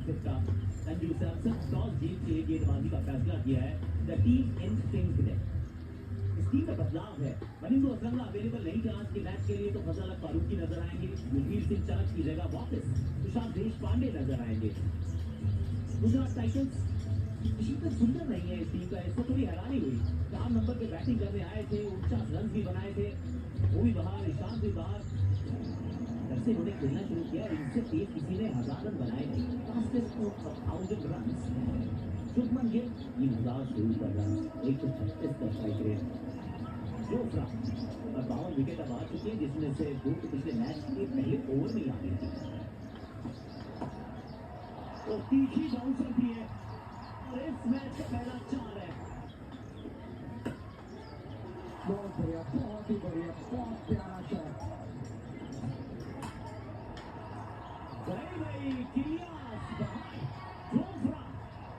Partnership का। Sanju Samson toss जीत के गेंदबाजी का फैसला किया है। द टीम इंस्टिंक्ट ने इस टीम में बदलाव है। मनिंदु असलंगा अवेलेबल नहीं थे आज के मैच के लिए, तो फजल हक फारूकी नजर आएंगे। युवराज सिंह चहल की जगह वापस सुशांत देश पांडे नजर आएंगे। गुजरात टाइटंस शीतल सुंदर नहीं है इस टीम का, इसको थोड़ी हैरानी हुई। 4 नंबर पे बैटिंग करने आए थे, 49 रन भी बनाए थे, वो भी बाहर, ईशान भी बाहर। जब से उन्हें खेलना शुरू किया, इनसे तेज किसी ने 1000 रन बनाए नहीं। Fastest of 1000 run. Shubman Gill 3000 से ऊपर रन, 136 का स्ट्राइक रेट। जोफ्रा 52 विकेट अब आ चुके हैं, जिसमें से 2 तो पिछले मैच के पहले ओवर में ही आ गई थी। तो तीसरी बाउंसर भी है और इस मैच का पहला 4 है। बहुत बढ़िया, बहुत ही बढ़िया, बहुत प्यारा शॉट। भाई किलियास बाहर, जोफ्रा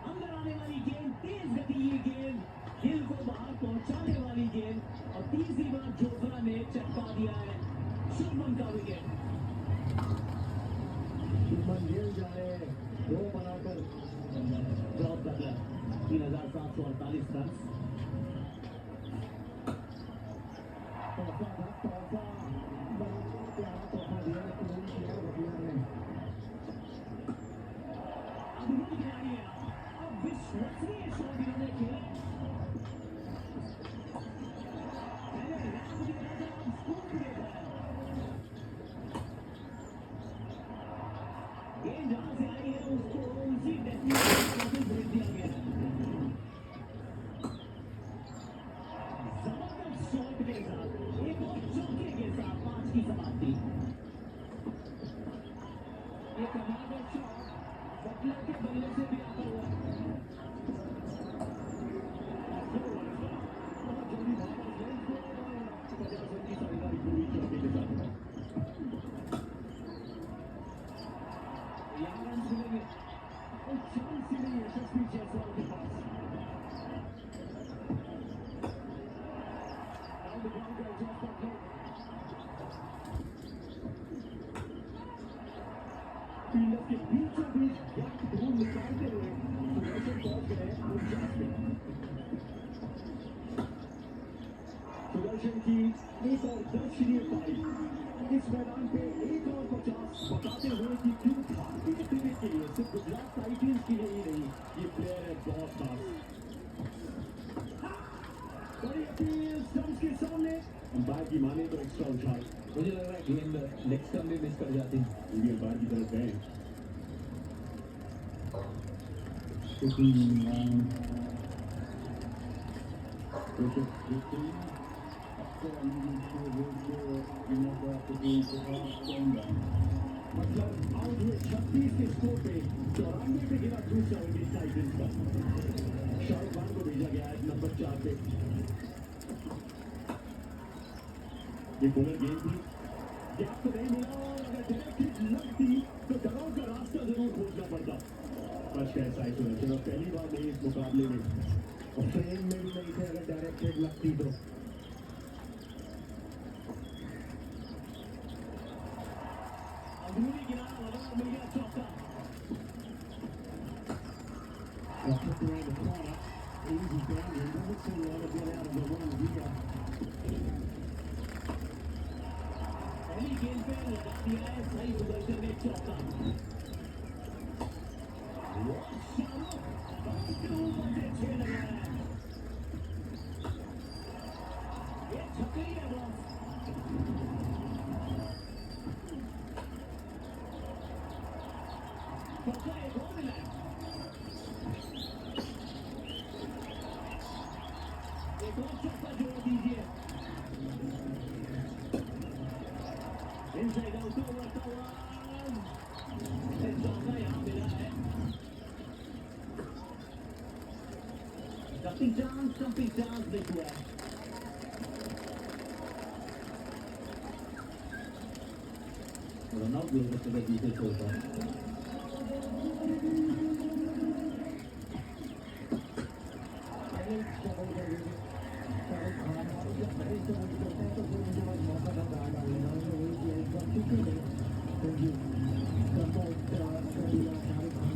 अंदर आने वाली गेंद, तेज गति ये गेंद, गिल को बाहर पहुंचाने वाली गेंद, और तीसरी बार जोफ्रा ने चटका दिया है शुभमन का विकेट। शुभमन गिल जा रहे 2 बनाकर। Jos Buttler 3748 run. तोहफा था, तोहफा, बहुत प्यारा तोहफा दिया लेकिन किया बटलर ने। अब खिलाड़ी है, अब विश्वसनीय शॉट इन्होंने खेला। पहले रैप दिया था, अब स्कूप दिया है। गेंद जहां से आई है उसको उसी डेस्टिनेशन पर भेज दिया गया है। जबरदस्त शॉट के साथ, एक और चौके के साथ 5 की समाप्ति। ये कमाल शॉट बटलर के बल्ले से भी आता हुआ। बहुत जल्दी भागा गेंद को, 50 रन की साझेदारी पूरी चौके के साथ। 11 रन मिलेंगे और चांस ही नहीं यशस्वी जायसवाल के पास। फील्डर के बीचों बीच गैप ढूंढ निकालते हुए सुदर्शन पहुंच गए 49 पे। सुदर्शन की एक और दर्शनीय पारी इस मैदान पे, एक और 50 बताते हुए कि क्यों भारतीय क्रिकेट के लिए, सिर्फ गुजरात टाइटंस की ही नहीं, ये प्लेयर है बहुत खास। बड़ी अपील स्टंप्स के सामने, अंपायर की माने तो एक्स्ट्रा उछाल। मुझे लग रहा है गेंद नेक्स्ट टर्म भी मिस कर जाती है। पूरी अंपायर की तरफ गए। मतलब आउट हुए 36 के स्कोर पे 94 पे गिरा दूसरा विकेट टाइटंस का। शाहरुख खान को भेजा गया है नंबर 4 पे। ये बॉलर गेंद थी, गैप तो नहीं मिला, और अगर डायरेक्ट हिट लगती तो डराव का रास्ता जरूर खोजना पड़ता। बस कैसा है सुदर्शन, और पहली बार नहीं इस मुकाबले में, और फ्रेम में भी नहीं थे अगर डायरेक्ट हिट लगती तो। अंदरूनी किनारा लगा और मिल गया चौका। Easy game, he doesn't seem to want to get out of the one here. पहली गेंद पे लगा दिया है सही सुदर्शन ने चौका। शाहरुख के ऊपर से 6 लगाया है। ये छक्के है बॉस। चौका एक और मिला है। एक और चौका जोड़ दीजिए। इनसाइड आउट ओवर टॉवर, चौका यहाँ मिला है। स्टंपिंग चांस देख हुआ है। रनआउट भी हो सकते हैं दूसरे छोर पर। Thank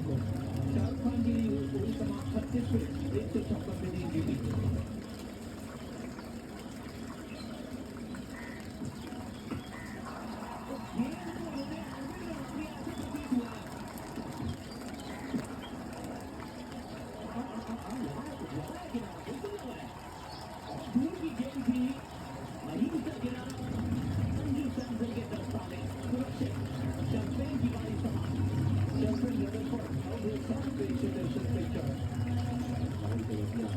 you. शाहरुख खान की पूरी समाप्त 36 पे 156 पे टीम जीती। दूर की गेंद थी, महीन सा किनारा, संजू सैमसन के दस्ताने सुरक्षित। शम्पेन की बारी समाप्त। शम्पेन Rutherford now with some facial picture. बहुत बढ़िया।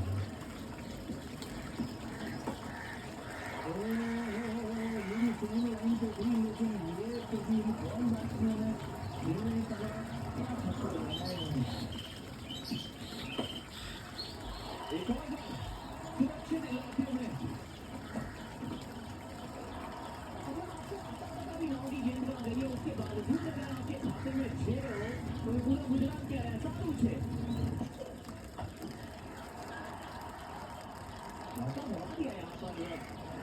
ये भी सुनी लाइन पे थी, लेकिन ये किसी बॉल बैट्समैन है, ये नहीं पता क्या छक्का लगाया है इन्होंने। एक और बार सुरक्षित इलाके में अगर आपको पता भी ना होगी गेंद कहाँ गई है, उसके बावजूद अगर आपके खाते में 6 हो तो पूरा गुजरात कह रहा है सातों 6। मौका बहुत दिया यहाँ पर,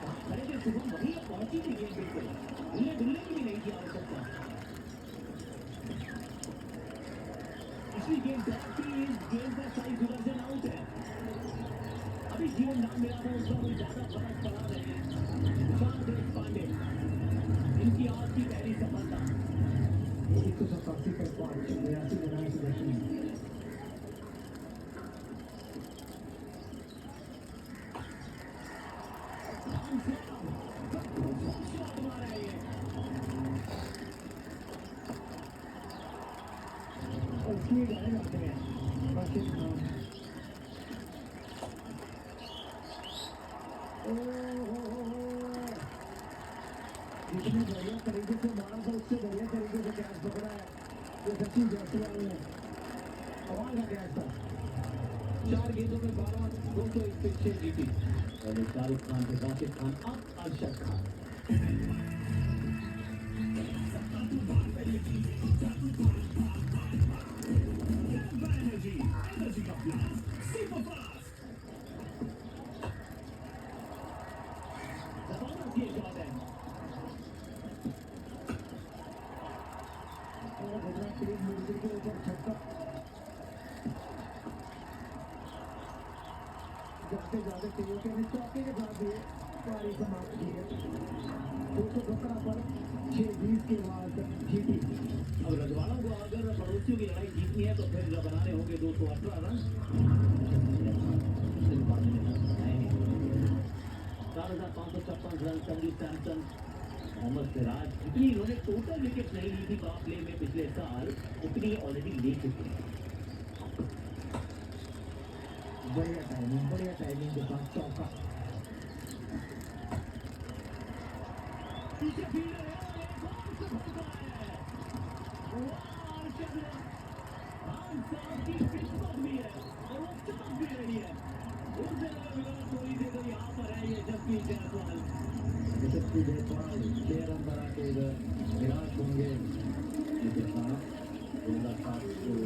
वहाँ खड़े थे शुभम, वहीं अब पहुंची थी गेंद बिल्कुल, हिलने डुलने की भी नहीं थी आवश्यकता। पिछली गेंद ड्रॉप थी, इस गेंद का साई सुदर्शन आउट है। अभी जीवन नाम मिला था, उसका कोई ज्यादा फर्क पड़ा नहीं। प्रशांत देशपांडे, इनकी आज की पहली सफलता। 187 पर 5, 82 बनाए सुदर्शन। इसलिए जाने जाते हैं राशिद खान। जितने बढ़िया तरीके से मारा था, उससे बढ़िया तरीके से कैच पकड़ा है ये सचिन जायसवाल ने। कमाल का कैच था। 4 गेंदों में 12, 201 पे 6 जीती। और शाहरुख खान से राशिद खान, अब अरशद खान। Energy का blast, super fast. जबरदस्त ये शॉट है। और गुजरात टीम म्यूजिक के ऊपर छक्का जाते जाते टीम ने चौके के साथ ये पारी समाप्त की है। 217 पर 6-20 के बाद जीती। अब रजवाड़ों को अगर पड़ोसियों की लड़ाई जीतनी है तो फिर बनाने होंगे 218 रन। 4,556 रन संजू सैमसन, मोहम्मद सिराज, जितनी इन्होंने टोटल विकेट नहीं ली थी पावर प्ले में पिछले साल, उतनी ऑलरेडी ले चुके हैं। बढ़िया टाइमिंग के साथ चौका। पीछे फील्डर है और एक और से भटका है। वाह, अर्शद खान साहब की किस्मत भी है और वो चमक भी रही है। उनसे अगर विराट कोहली थे तो यहाँ पर है ये जसप्रीत जायसवाल। जसप्रीत जायसवाल 6 रन बना के इधर विराट होंगे जिसके साथ 2007 को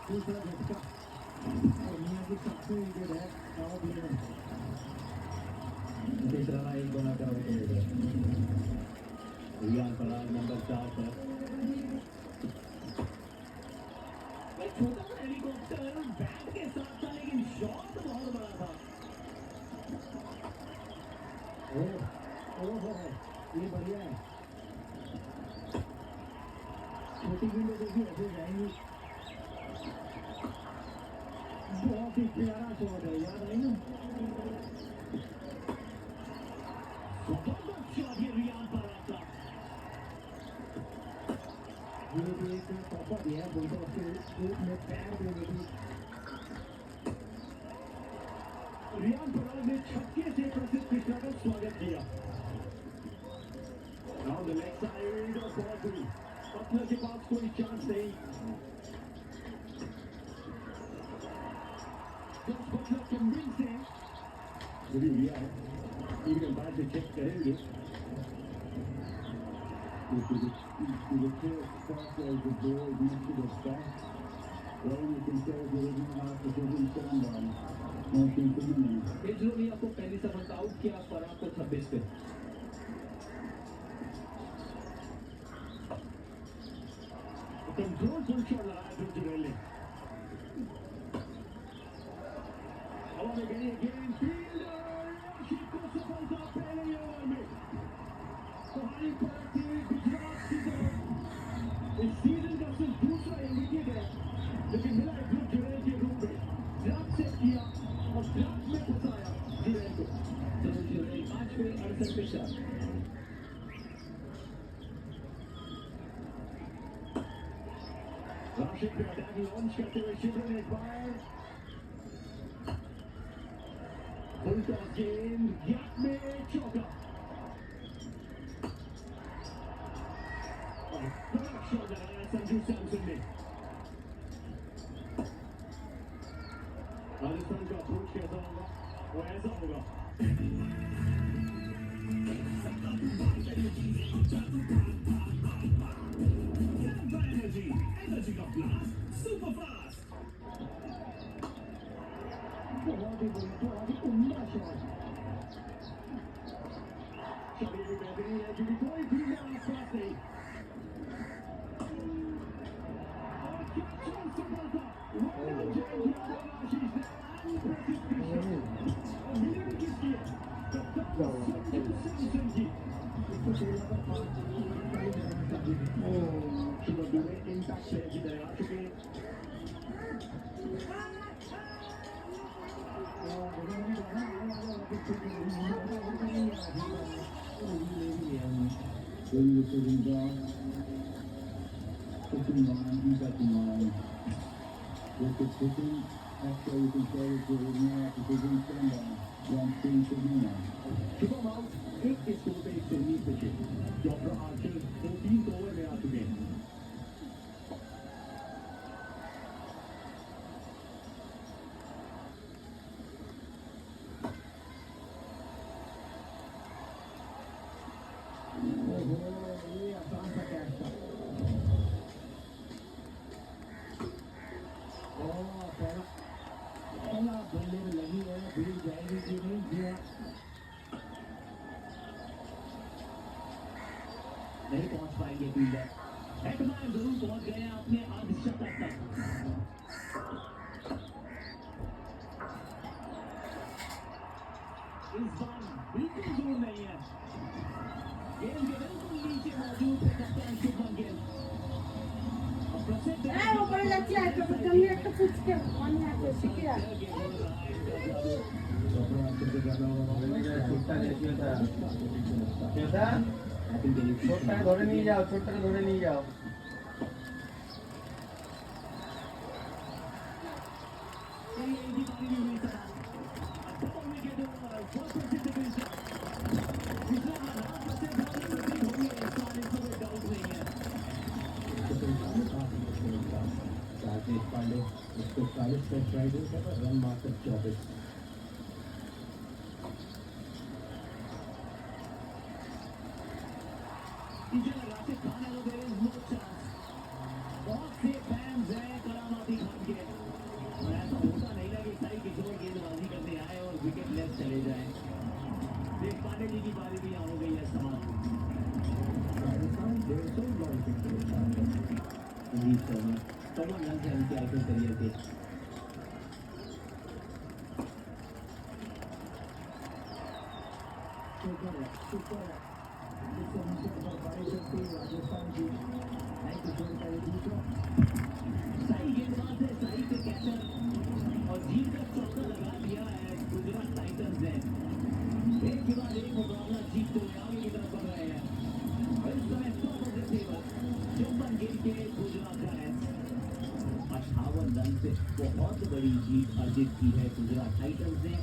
दूसरा झटका और मियां की 7वीं विकेट है पावर प्ले में। तीसरा एक बना कर रियान पराग नंबर 4 पर। छोटा सा हेलीकॉप्टर बैट के साथ था, लेकिन शॉट बहुत बड़ा था। ओह ये बढ़िया है। छोटी गेंदें देखिए ऐसे जाएंगी। बहुत ही प्यारा शॉट है, याद आई ना। जबरदस्त शॉट ये रियान पराग का। ये भी एक टॉपर भी है, बोलते उसके में पैर देने की। रियान पराग ने छक्के से प्रसिद्ध कृष्णा का स्वागत किया। Now the leg side of Baldwin. पत्थर के पास कोई चांस नहीं। Josh Butler convincing. जरूरी लिया है, इनके बाद से चेक करेंगे। The first pass was the ball used to the start. Well, you can say the original half the season stand on. Nothing to do. ISRO ने आपको पहली सफलता आउट किया, पराग को 26 पे। कंट्रोल फुल शॉट लगाया ध्रुव जुरैल ने। हवा में गई गेंद, फील्डर रशीद को सफलता पहले ही ओवर में। तुम्हारी पलट थी गुजरात की तरफ। इस सीजन का सिर्फ दूसरा ही विकेट है, लेकिन मिला है ध्रुव जुरैल के रूप में। ड्रॉप सेट किया और ड्रॉप में फंसाया जुरैल को। ध्रुव जुरैल 5 पे 68 पे शॉट। राशिद पे अटैक लॉन्च करते हुए शिवरन एक बार फुल टॉस गेंद, गैप में चौका और बड़ा शॉट लगाया संजू सैमसन ने। राजस्थान का अप्रोच कैसा होगा, वो ऐसा होगा। एनर्जी का ब्लास्ट सुपर फास्ट। बहुत ही उम्दा शॉट। शॉट भी बेहतरीन है क्योंकि कोई फील्डर आसपास नहीं। और क्या सफलता, वन जय दिया आशीष ने। और मिली भी किसकी है, कप्तान संजू सैमसन की। शुभ दुबे इंपैक्ट प्लेयर की तरह आ चुके हैं। शुभम आउट, एक के स्कोर पे 119 पिछे। डॉक्टर आर्चर 14 ओवर में आ चुके हैं। ये आसान सा कैच था। पहला बल्ले में लगी है, भीड़ जाएगी कि नहीं दिया नहीं पहुंच पाएंगे फील्डर। बैट्समैन जरूर पहुंच गए हैं अपने अर्धशतक तक। इस बार बिल्कुल दूर नहीं है, गेंद के बिल्कुल नीचे मौजूद है कप्तान शुभमन गिल। और प्रसिद्ध वो बड़े लच्छा है, तो कमी है तो कुछ के मन में आके सीखिया। छोटा धोरे नहीं जाओ, छोटा धोरे नहीं जाओ। पांडे उसको 40 पे ट्राई किया था, रन मार्कर 24। राशिद खान है, there is no chance। बहुत से फैंस हैं करामाती खान के, और ऐसा होता नहीं ना कि सारी किशोर गेंदबाजी करने आए और विकेट लेस चले जाएं। देख पांडे जी की बारी भी यहाँ हो गई है समाप्त। राजस्थान 150 बॉल के रोहित शर्मा कमल रन है उनके आईपीएल करियर के। सुपर राजस्थान की दूसरा सही गेंदबाज है, सही से कैचर और जीत का चौका लगा दिया है गुजरात टाइटंस ने। एक के बाद एक मुकाबला जीतते हुए आगे की तरफ बढ़ रहे हैं। और इस समय top of the table Shubman Gill के गुजरात टाइटंस 58 रन से बहुत बड़ी जीत अर्जित की है गुजरात टाइटंस ने।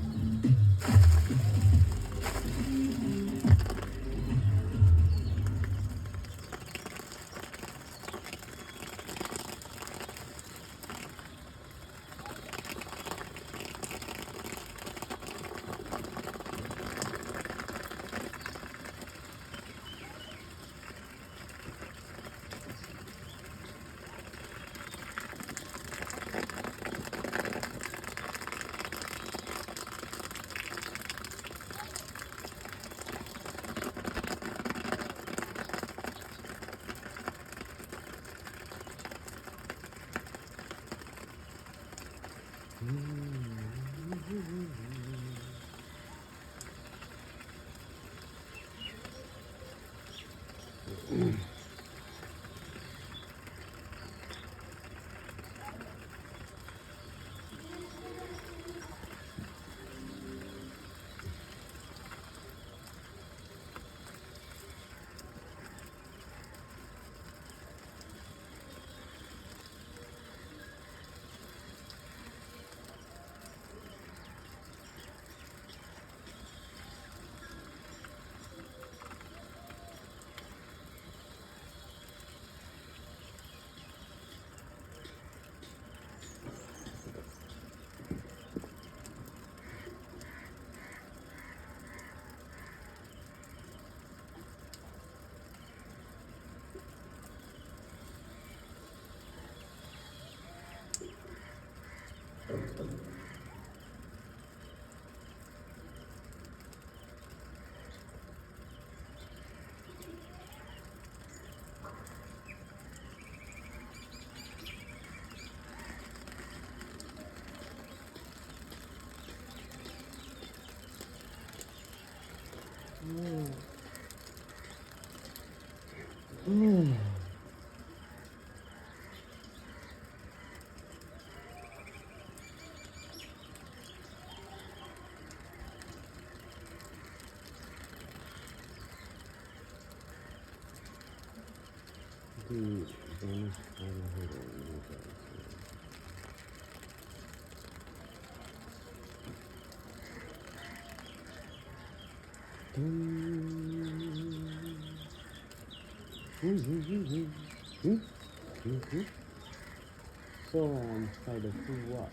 So on side of what?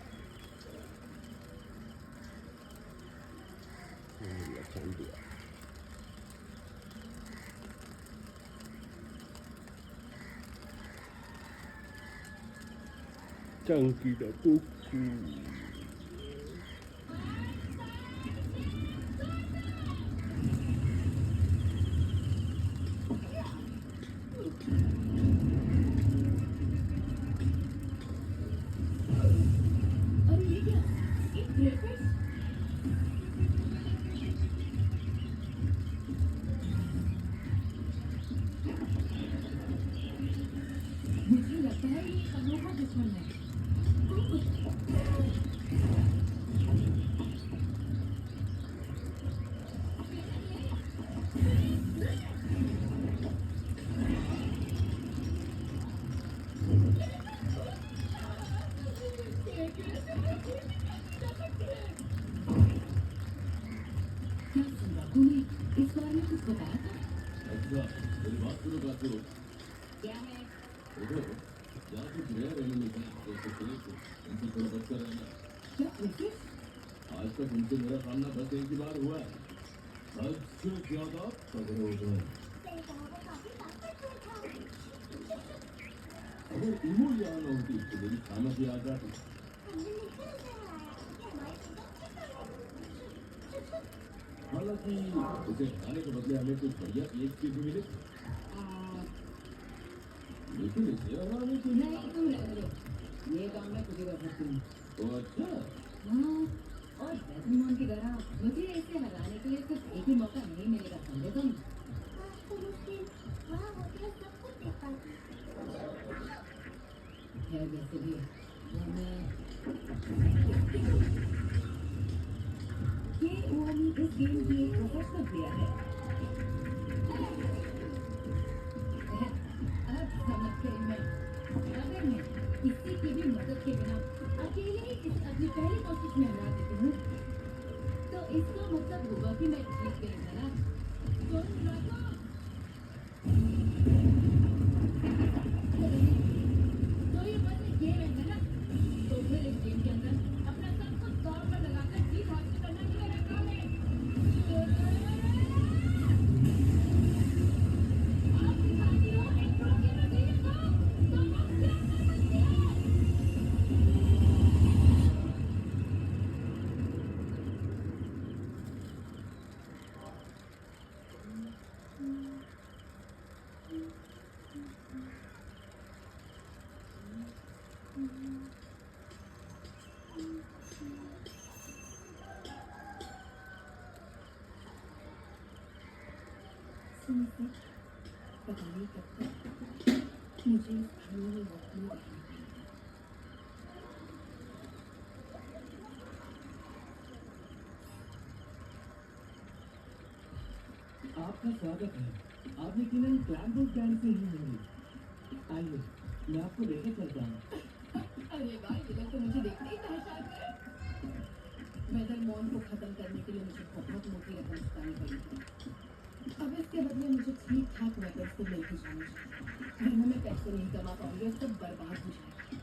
Cambia. Chunky da cuckoo. अरे ये क्या? एक ब्रेकफास्ट? मुझे लगता है ये एक अनोखा दुश्मन है। क्या सुना तूने? इस बारे में कुछ बताया था? अच्छा मेरी बात सुनो बात करो क्या है? देखो यहाँ कुछ रेयर एनिमेशन जैसे पुलिस उनसे थोड़ा बचकर रहना क्या प्रोसेस? आज तक उनसे मेरा सामना बस एक ही बार हुआ है हद से ज्यादा तगड़े हो गए अगर इमो यहाँ न होती तो मेरी खाना भी आ जाती हालांकि उसे खाने के बदले हमें कुछ बढ़िया एक चीज भी मिली लेकिन इसे हराने के लिए नहीं तुम रहने दो। ये काम मैं खुद ही कर सकती हूँ। तो अच्छा हाँ, और डेजमोंड की तरह मुझे इसे हराने के लिए सिर्फ एक ही मौका नहीं मिलेगा, समझे तुम? खैर वैसे भी वो मैं ये ओमी इस गेम की एक प्रोफेशनल प्लेयर है। अब समझ गई मैं। अगर मैं किसी की भी मदद के बिना अकेले ही इसे अपनी पहली कोशिश में हरा देती हूँ तो इसका मतलब होगा कि मैं जीत गई, है ना? तुम रखो। तो ये बस एक गेम है ना? तो फिर इस गेम के अंदर अपना सब कुछ दौड़ पर लगाकर जीत हासिल करना ही मेरा काम है। आपके साथियों, एक ट्रॉफी में जीत को तो हम क्या कर सकते हैं? समय से पता नहीं कब तक मुझे इस खाने में वक्त नहीं रहना। आपका स्वागत है। आप यकीनन क्लैम्बर्ट बैंक से ही होंगे। आइए, मैं आपको लेकर चलता हूँ। अरे वाह, ये लोग तो मुझे देखते ही पहचान गए। वेदर मॉन को खत्म करने के लिए मुझे बहुत मोटी रकम चुकानी पड़ी। अब इसके बदले मुझे ठीक ठाक वेदर से लेके जाना चाहिए, वरना मैं पैसे नहीं कमा पाऊंगी और सब बर्बाद हो जाएगा।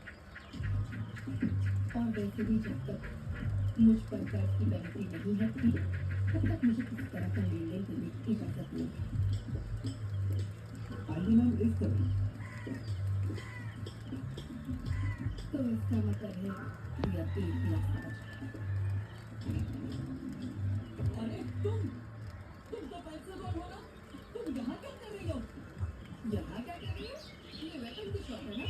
और वैसे भी जब तक मुझ पर कर्ज की पेनल्टी नहीं हटती, तब तक मुझे किसी तरह का लेन देन करने की इजाजत नहीं है। आइए मैम, इस तरह। तो इसका मतलब है कि अब 1 लाख का बचा। अरे तुम तो पैसे वाला हो ना? तुम यहाँ क्या कर रही हो? यहाँ क्या कर रही हो? ये वेपन की शॉप है ना?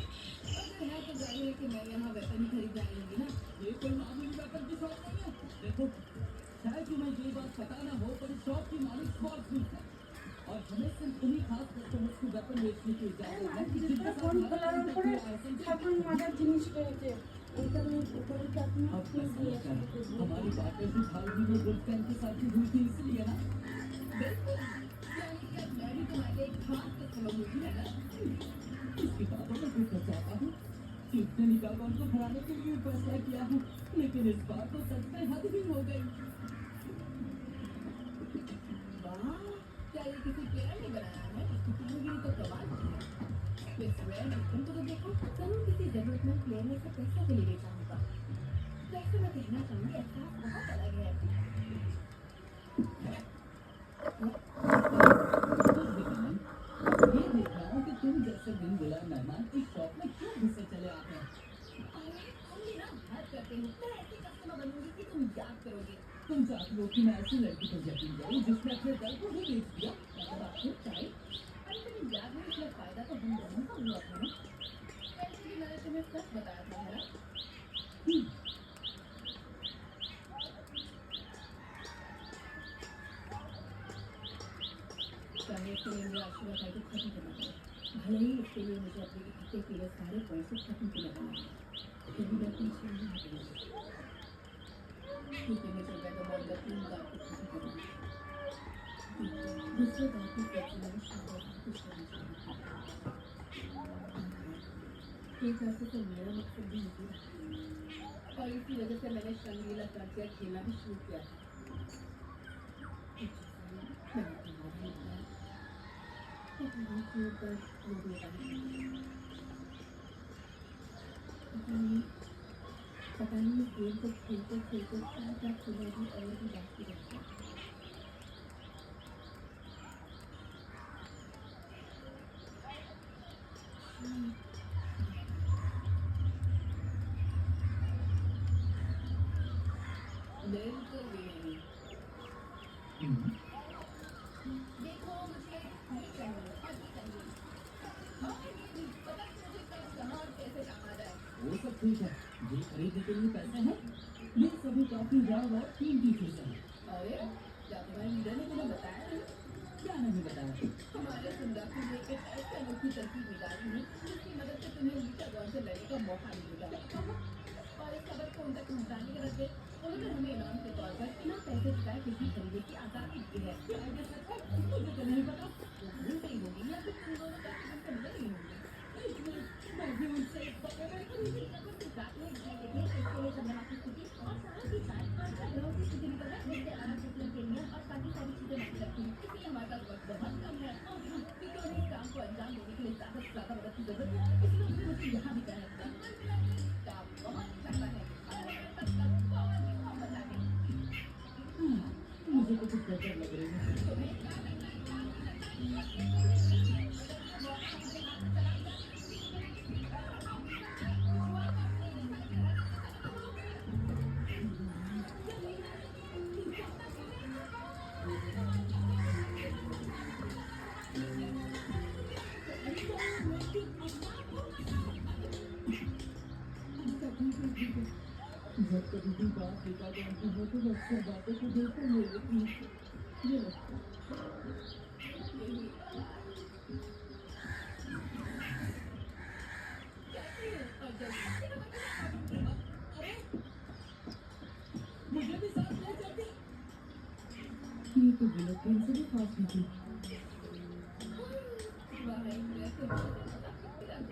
अगर है तो जाहिर है कि मैं यहाँ वेपन ही खरीदने आई होंगी ना। ये कोई मामूली वेपन की शॉप नहीं है। देखो, शायद तुम्हें ये बात पता ना हो, पर इस शॉप की मालिक बहुत खुश है और हमें सिर्फ उन्हीं खास कस्टमर्स को वेपन बेचने की इजाजत है जिनके साथ ফোন খোলার পরে लाइसेंस है। ঠাকুর মজার জিনিস পেয়েছে এটা আমি উপরে আপনি अब मैं समझ गया, हमारी पार्टनरशिप हाल ही में वुल्फगैंग के साथ भी हुई थी, इसलिए ना। बिल्कुल, यानी कि अब मैं भी तुम्हारे एक खास कस्टमर होगी है ना? इसकी बातों में कुछ चाहता हूँ। इसने निकागॉन को हराने के लिए फैसला किया है, लेकिन इस बार तो सच में हद ही हो गई। वाह, क्या ये किसी प्लेयर ने बनाया है? इसकी कारीगरी तो कमाल की है। इस रेयर आइटम को तो देखो, जरूर किसी जरूरतमंद प्लेयर ने इसे पैसों के लिए बेचा होगा। वैसे मैं कहना चाहूंगी एहसास बहुत अलग है। ये देख रहा हूँ कि तुम जैसे बिन बुलाए मेहमान इस शॉप में क्यों घुसे चले आते हैं। अरे तुम भी ना हद करते हो। मैं ऐसी कस्टमर बनूंगी कि तुम याद करोगे। तुम चाहती हो कि मैं ऐसी लड़की पर यकीन करूँ जिसने अपने दल को ही बेच दिया। मतलब आप खुद चाहे। अरे तुम्हें याद है, इसमें फायदा तो हम दोनों का हुआ था ना? वैसे भी मैंने तुम्हें सच बताया था है ना? चाहे इसके लिए मेरा आशीर्वाद है तो खत्म करना पड़े, भले ही इसके लिए मुझे अपने इकट्ठे किए सारे पैसे खत्म किए बनाना है। कभी मैं पीछे नहीं हटूंगी, क्योंकि मुझे वेदर मॉल का 3 बार को खत्म करना है। दूसरे बार की प्रति मैंने शायद कुछ करना चाहिए। एक ऐसे तो मेरा मकसद भी नहीं था, और इसी वजह से मैंने शंगरीला फ्रंटियर खेलना भी शुरू किया था। पता नहीं गेम को खेलते खेलते क्या क्या खुलेगी और भी बाकी रहती है। बिल्कुल भी नहीं। देखो मुझे ये चाहिए, अभी चाहिए। और ये भी पता नहीं मुझे कब कहाँ और कैसे काम आ जाए। वो सब ठीक है, ये खरीदने के लिए पैसे हैं। ये सभी काफी ज्यादा और कीमती चीजें हैं। अरे क्या तुम्हारे लीडर ने तुम्हें बताया नहीं? क्या नहीं बताया? हमारे सिंगापुर में एक ऐसे अनोखी तरकीब निकाली है जिसकी मदद से तुम्हें लीडर से लड़ने का मौका मिलेगा। और इस खबर को उन तक पहुँचाने के बदले उन्होंने हमें इनाम के तौर पर बिना पैसे चुकाए कुछ भी खरीदने की आज़ादी दी है। क्या ये सच है? मुझे तो नहीं पता। वो भूल गई होगी या फिर तुम दोनों का तुमसे मिल रही होंगी। मैं भी उनसे एक बार इसके लिए जब आपकी स्थिति और सारा की साथ ग्रहों की स्थिति पर है, जिससे आराम फसलों के लिए और बाकी सारी चीजें नहीं लगती हैं। इसलिए हमारे पास वक्त बहुत कम है और क्योंकि इस काम को अंजाम देने के लिए ज्यादा से ज्यादा मदद की जरूरत है, इसलिए उसने मुझे यहाँ भी कहा है काम बहुत ज्यादा है और मेरे पास कम बहुत ही कम बता दें। मुझे तो कुछ बेहतर लग रही है। तुम्हें क्या लगता है? जब कभी भी बात पिता जानती हो तो अक्सर बातों को देखते हुए लेती है। ये लगता है। ट्रेन से भी फास्ट निकली। वाह, मैं तो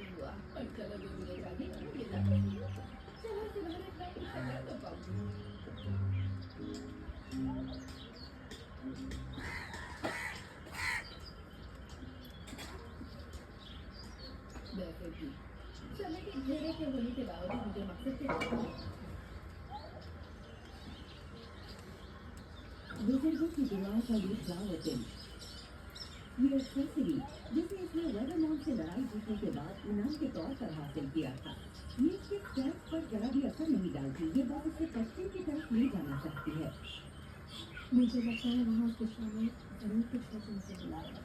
हुआ और चलो 2 मिनट आगे ये जाते हैं। चलो से बाहर इतना कुछ कर तो पाऊंगी। वैसे भी समय के घेरे के होने के बावजूद मुझे मकसद से बुजुर्गों की दुआओं का ये फ्लावर दिन, ये एक्सेसरी जिसे इसने वेदरमॉन से लड़ाई जीतने के बाद इनाम के तौर पर हासिल किया था, ये इसके स्टैम्प पर जरा भी असर नहीं डालती। ये बस इसे पश्चिम की तरफ ले जाना चाहती है। मुझे लगता है वहाँ उसके सामने जरूर कुछ है तुमसे बुलाया।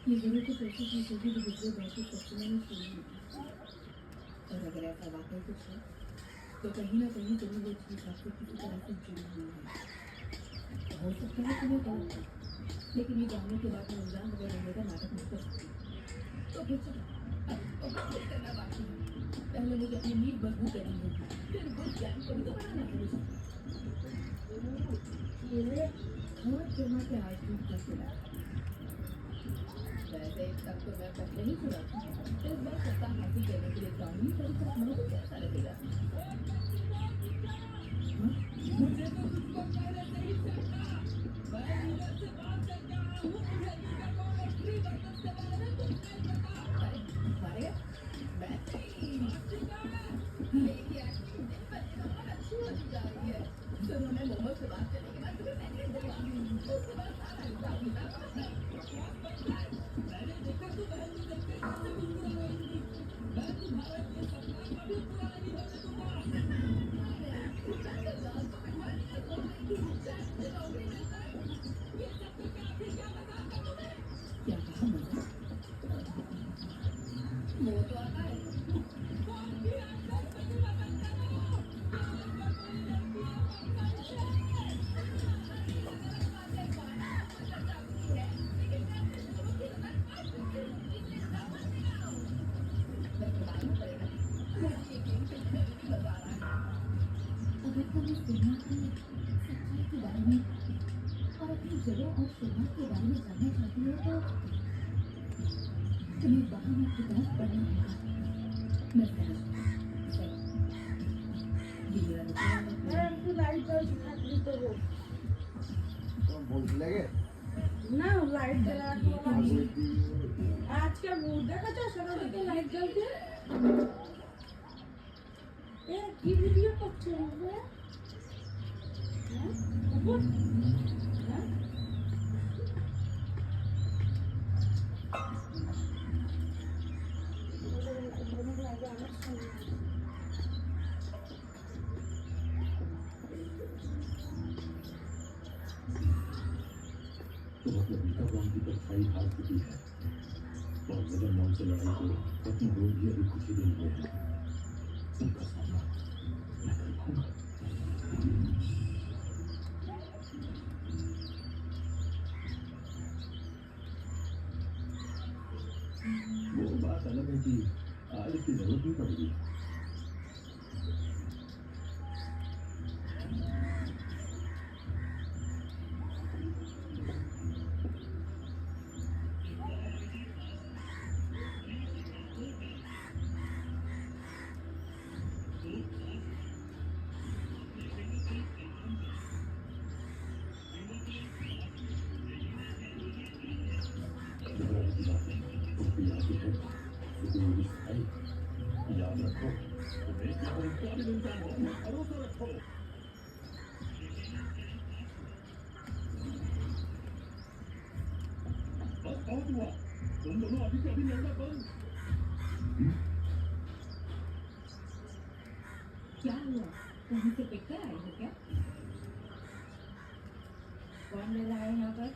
ये जरूर कुछ ऐसी चीज होगी जो पिछले बहुत से सपनों में सुनी होगी। और अगर ऐसा वाकई कुछ है तो कहीं ना कहीं तुम्हें वो चीज आपसे किसी तरह से जुड़ी हुई है। हो सकता है तुम्हें गलत है, लेकिन ये जानने के बाद मैं इल्जाम वगैरह लेने का नाटक नहीं कर सकती। तो फिर चलो अब करना बाकी है। पहले मुझे अपनी नींद मजबूत करनी होगी, फिर गुड ज्ञान को भी तो बनाना है मुझे। और फिल्मा के आज भी क्या सुना? वैसे तब तो मैं पहले ही सुना था। इस बार सत्ता हासिल करने के लिए कानूनी तरीका अपनाओ तो कैसा लगेगा? मुझे तो तुझको पहले से ही चलता। मैं लीडर से बात करता हूँ। मुझे लीडर को और फ्री वर्कर्स के बारे में कुछ नहीं पता। अरे मैं मेरी एक्टिंग दिन पर दिन और अच्छी होती जा रही है। सुनो, मैं मोहम्मद से बात करने के बाद तुम्हें मैंने दिलवाऊंगी। उसके बाद सारा हिसाब मैंने देखा तो बहन को देखते कैसे गुनगुना रही थी। मैं तुम्हारा ये सपना कभी पूरा नहीं होने दूंगा। क्या कहा मुझे? वो तो आता है। अगर तुम इस दुनिया की सच्चाई के बारे में और अपनी जगह और शुरुआत के बारे में जानना चाहती हो तो तुम्हें बहाना की तरफ पढ़ना होगा। मैं समझती ये मेरा मतलब है। একটু লাইট জ্বলছে থাকলে তো হোক। বলতে লাগে না লাইট জ্বলা আজকে ভোর দেখাচ্ছ সেটা তো লাইট জ্বলছে। এ কি ভিডিও করছো? तो मतलब मीका ब्राउन की परछाई हार चुकी है और वेदरमॉन से लड़ाई को अपनी रोज भी अभी खुशी दिन हुए हैं। उनका सामना मैं कर पाऊंगा। वो बात अलग है कि आज इसकी जरूरत नहीं पड़ेगी। याद रखो तुम्हें काबिल इंसान हो, भरोसा रखो। बस बहुत हुआ, तुम दोनों अभी के अभी लड़ना बंद। क्या हुआ? कहीं से पिक कर आए हो क्या? कौन ले रहा है यहाँ पर?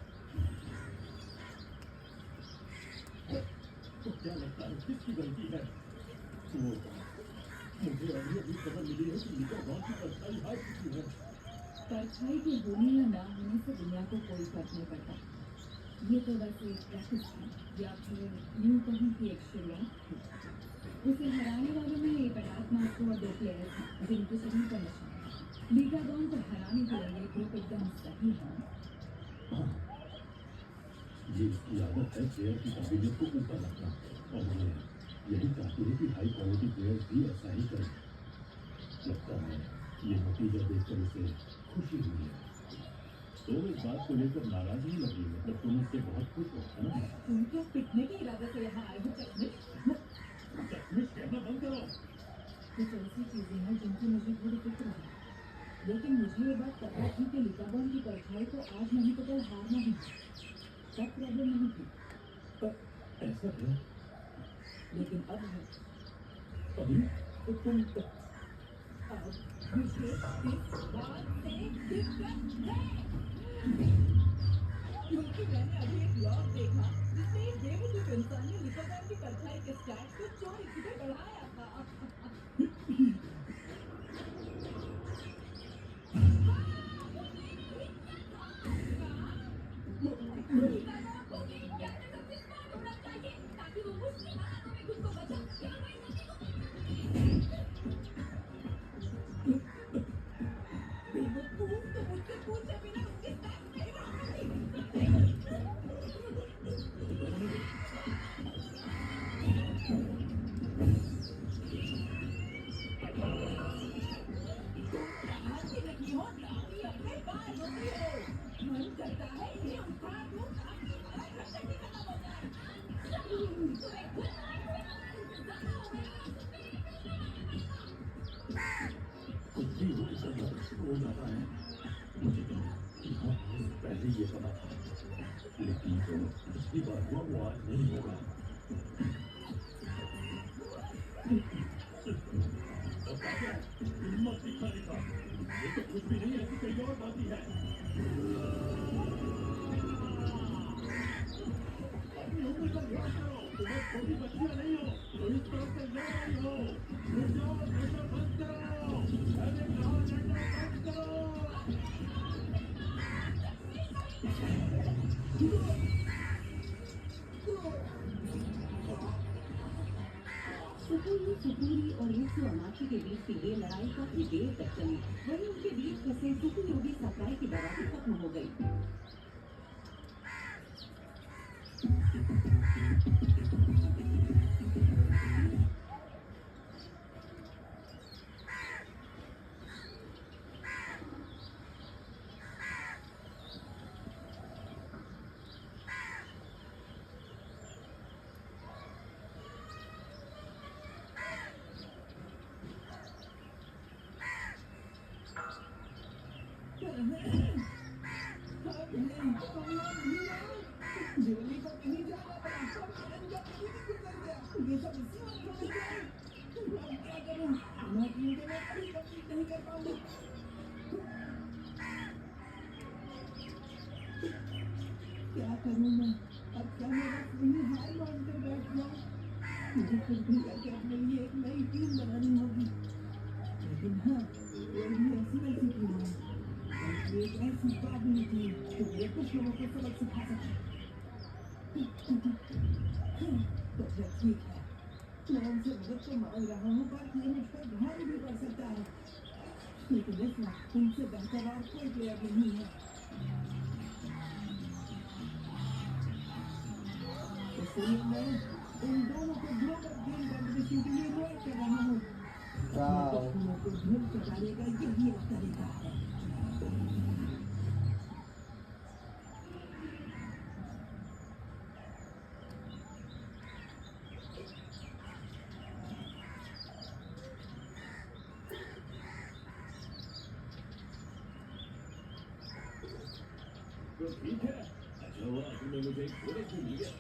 तो क्या लगता है किसकी गलती है? वो मुझे अभी अभी खबर मिली है कि मीका ब्राउन की परछाई हार चुकी है। परछाई के होने या ना होने से दुनिया को कोई फर्क नहीं पड़ता। ये तो बस एक प्रैक्टिस थी या फिर यूं कहूँ कि एक शुरुआत। उसे हराने वालों में एक अडाक मास्को और 2 प्लेयर थे जिनके शरीर का नशा मीका ब्राउन को हराने के लिए ग्रुप एकदम सही है। ये इसकी आदत है प्लेयर की काबिलियत को ऊपर रखना, और ये यही चाहती है कि हाई क्वालिटी प्लेयर्स भी ऐसा ही करें। लगता है ये नतीजा देखकर इसे खुशी हुई है। तो इस बात को लेकर नाराज नहीं लगी, मतलब तुम इससे बहुत खुश हो, है ना? तुम क्या पिटने के इरादे से यहाँ आए हो चश्मे? चश्मिश कहना बंद करो। कुछ ऐसी चीजें हैं जिनकी मुझे थोड़ी फिक्र है, लेकिन मुझे ये बात पता थी कि लिकाबॉन की परछाई को आज नहीं तो कल हारना ही है। तब प्रॉब्लम नहीं थी, ऐसा है? लेकिन अब है। अभी तो तुम अब मुझे इस बात से दिक्कत है क्योंकि मैंने अभी एक ब्लॉग देखा जिसमें एक बेवकूफ इंसान ने लिकाबॉन की परछाई के स्टैट को चोरी से बढ़ाया था। मन करता है ये उठा दूं ताकि हमारा खर्चा भी खत्म हो जाए। कुछ भी हो हो जाता है। मुझे तो पहले ये पता था, लेकिन जो पिछली बार हुआ वो आज नहीं होगा। हिम्मत दिखाने का ये तो कुछ भी नहीं, ऐसी कई और बात ही है। अपनी उम्र का ध्यान करो, तुम्हें छोटी बच्चियां नहीं हो तो इस तरह से लड़ रही हो। रुक जाओ, प्रेशर बंद करो, मैंने कहा डंडा बंद करो। सुकुरी और मित्सु अमाची के बीच की ये लड़ाई काफी देर तक चली। वहीं उनके बीच फंसे सुकुयोगी सप्लाई की दवा भी खत्म हो गई। जीवनी को कहीं जाना पड़ा, सब का कहीं भी गुजर गया। ये सब इसी वक्त हो गया। अब क्या करूं? मैं अपनी जगह कभी कंप्लीट नहीं कर पाऊंगा। क्या करूं मैं? अब क्या मैं बस वही हार मानकर बैठ जाऊं? मुझे कुछ भी करके अपने लिए एक नई टीम बनानी होगी। लेकिन हाँ, ये भी ऐसी वैसी टीम है। ये एक ऐसी काबिल टीम जो ये कुछ लोगों को सबक सिखा सके। तो फिर ठीक है, मैं उनसे मदद तो मांग रहा हूँ, पर ये मुझ पर भारी भी पड़ सकता है। लेकिन इस वक्त उनसे बेहतर और कोई प्लेयर नहीं है। इसलिए मैं इन दोनों को ग्लोबल गेम कॉम्पिटिशन के लिए रोल कर रहा हूँ। अपने को धूल चढ़ाने का यही एक तरीका है। तो ठीक है, अच्छा हुआ तुमने मुझे एक घोड़े से मिल गया।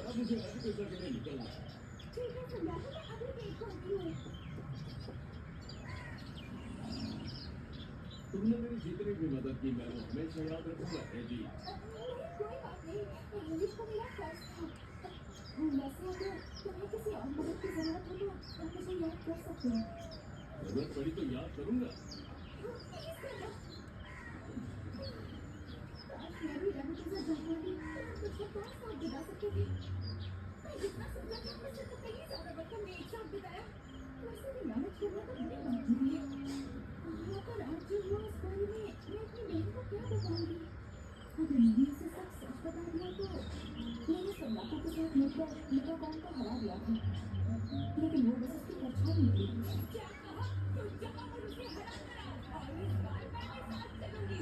अब मुझे एजुकेशन के लिए निकलना है। ठीक है संध्या, मैं अभी वेट करती हूँ। तुमने मेरी जितनी भी मदद की मैं वो हमेशा याद रखूंगा। जी कोई बात नहीं, इंग्लिश को मेरा फर्स्ट था। वैसे अगर तुम्हें किसी और मदद की जरूरत हो तो तुम मुझे याद कर सकते हो। जरूरत पड़ी तो याद करूंगा। प्लीज करना। काश मैं भी रवि के साथ जाती मुझे 5 साल बिता सकती थी। मैं जितना सोचा था उससे तो कहीं ज्यादा वक्त हमने एक साथ बिताया। वैसे भी मैनेज करना तो बड़ी बात होती है। पर आज जो हुआ इस बारे में मैं अपनी बहन को क्या बताऊंगी? अगर मैंने उसे सब सच बता दिया तो क्या कहा? तुम जाओ और उसे हरा कर आओ और इस बार मैं भी साथ चलूंगी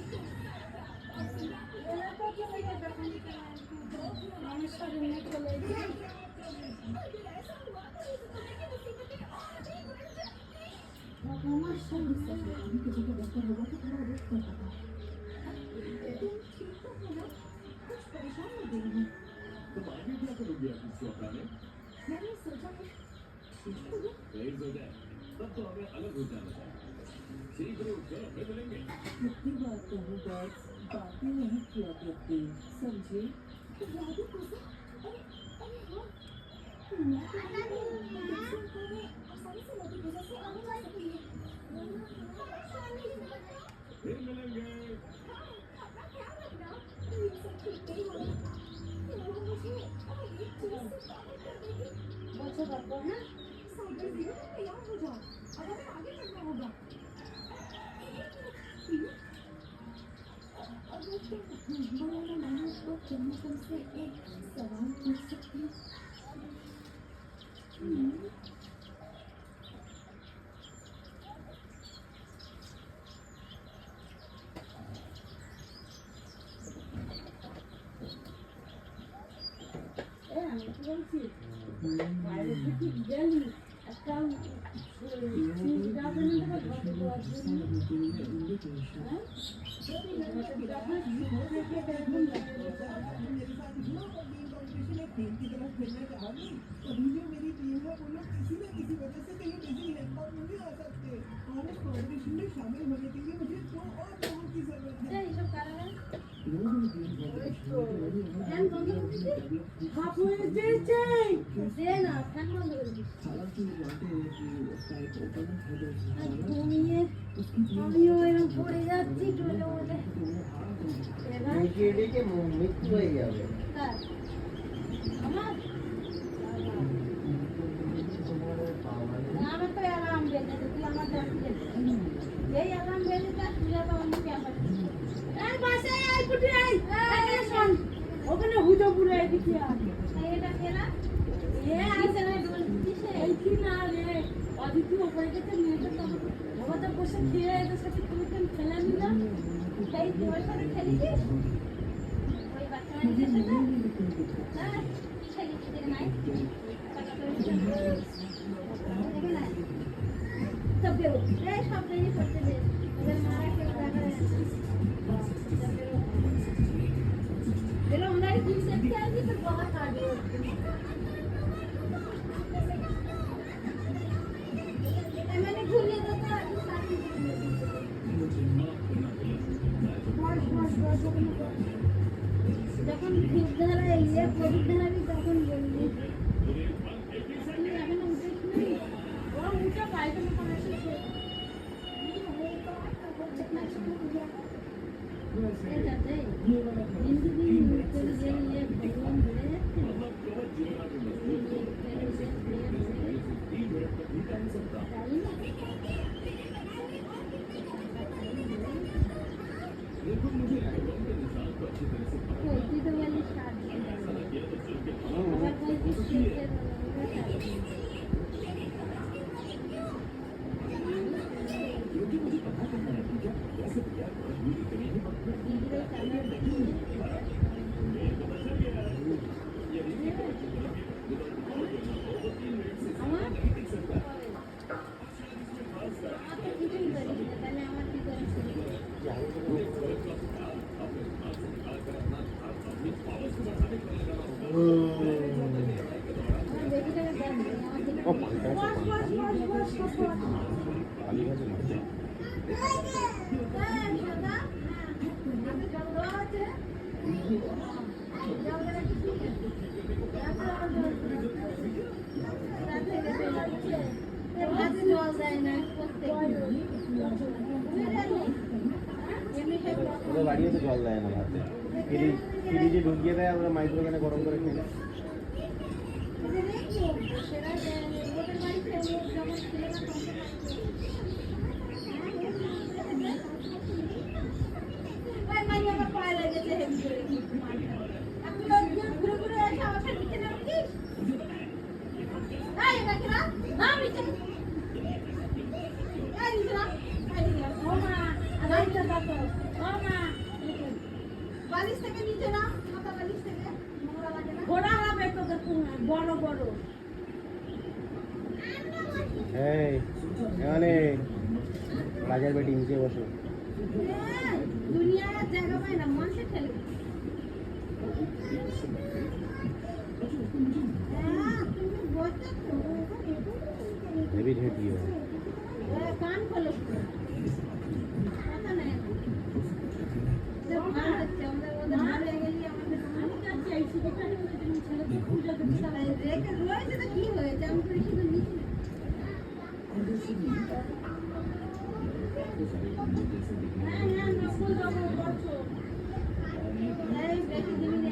तुम और মানুষটা রুমে চলে যায় अगर ऐसा हुआ तो इस दुनिया की मुसीबतें और अधिक बढ़ जाएंगी আমার সঙ্গে আমি কিছু বেहतर होगा तो थोड़ा वेट कर सकता तुम ठीक तो हो ना कुछ परेशान हो गई हो तुम आगे क्या करोगी आप इसको अपनाने मैंने सोचा है ठीक हो गया तेज हो जाए तब तो हमें अलग हो जाना चाहिए ठीक है चलो फिर मिलेंगे कितनी बार कहूँ बस बातें नहीं किया करती समझे जादू कैसे अरे मैं तो आसानी से नदी गुजर से आने जा सकती है फिर मिलेंगे अपना ख्याल रखना ये सब ठीक नहीं होगा मुझे एक चीज से बात करने की बच्चों करते हैं साइकिल जीरो में तैयार हो जाओ अब हमें आगे बढ़ना होगा अगर तुम बड़ा मानो तो क्या मैं तुमसे एक सवाल पूछ सकती हूँ আমি কি বলছি বাইরে থেকে গেলি একটা যাবেন না ঘরে দেওয়ার জন্য হ্যাঁ अभी जो मेरी टीम है वो लोग किसी न किसी वजह से कहीं बिजी है और नहीं आ सकते और इस कॉम्पिटिशन में शामिल होने के लिए मुझे 2 और लोगों की जरूरत है এইসব কারণে दे ना फैन बंद कर दी ঘুমিয়ে আমিও এরকম পড়ে যাচ্ছি টুলে মধ্যে এবার ডেকে মৃত্যু হয়ে যাবে কার আমার আমার তো অ্যালার্ম বেজে তুই আমার ডাকতে এই অ্যালার্ম বেজে তার তুই তো অন্য ক্যাম্পাস এই বাসে আই পুটি আই এই শোন ওখানে হুজো পুরো এদিকে আ এটা কেনা এ আইসনে ডোল দিছে এই কি না রে অদিতি ওপরে গেছে মেয়েটা তো ওটা বসে খেয়ে এদের সাথে তুমি কেন খেলা নিলা এই তোর সাথে খেলিছিস ওই বাচ্চা মেয়েদের সাথে না খেলিছিস নাই টাকা করে দেখে না तब बेरो रे सब नहीं करते थे अगर मारा के लगा बेरो हमारी टीम से क्या है पर बहुत हार्ड है मैंने भूल लिया था कि साथी যখন খুব ধারা ইয়ে প্রদীপ ধারা भी তখন বললি আমি এখন উঠেছি ওরা উঠে বাইরে में कनेक्शन से ये जाते हिंदी भी तेरे ये भगवान बोले जाते हैं लेकिन मुझे एल्बम के निशान को अच्छी तरह से पता कोई तो वाली स्टार्ट ये तो चल के अगर कोई किसी के क्योंकि मुझे पता करना है कि क्या कैसे तैयार मजबूत इतनी ही बात है ये तो बस गया ये नहीं कि बच्चे बोलेंगे ये तो और जो ना हो वो 3 मिनट से আমার नहीं टिक सकता কিছুই করি না তাহলে আমার কি করে শুনি अपने हाथ से निकाल कर अपना अपनी पावर को बढ़ाने के लिए लगाना होगा আমার বেটিটাকে দেন আমার দিকে ও পাল্টা আলী গাছে মারছে ওদের বাড়িও তো জল দেয় না ভাতে ফ্রিজে ঢুকিয়ে দেয় আমরা মাইক্রোওভেনে গরম করে খেয়ে নিই। নিচে না মাথা বালিশ থেকে নোংরা লাগে না ঘোড়া হবে তোদের বড় বড় এই এখানে রাজার বেটি নিচে বসো। দুনিয়ায় আর জায়গা পায় না মানুষের ঠেলে তুমি বলতে হেভি হেভি কান খোলো কথা নাই ভালো হচ্ছে আমাদের ওদের ভালো হয়ে গেলি আমাদের আমি কাছে আইছি এখানে তুমি ছেলেকে পূজা করতে চাই রেখে রয়েছে তো কি হয়েছে আমি তো শুধু নিচে হ্যাঁ নকল যাবো করছো এই বেশি দিবি না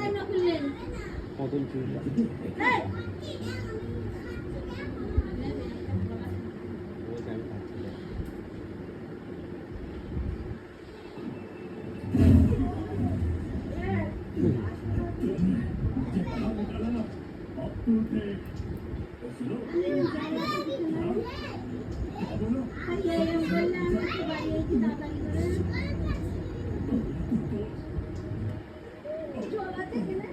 এই নকল নেন কতল চুল এই বলছে আমি খাচ্ছি না। আরে এই বললে আমি তো বাড়ি এসে তাড়াতাড়ি করে চলাতে গেলে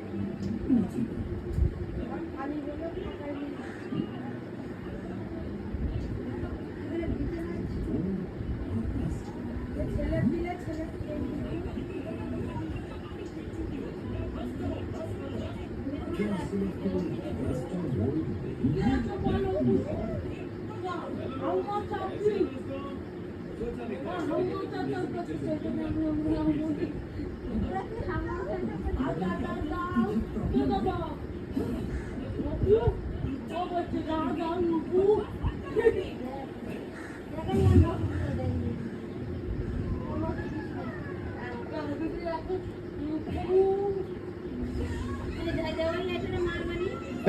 আমি বলবো কি ছেলে পিলে ছেলে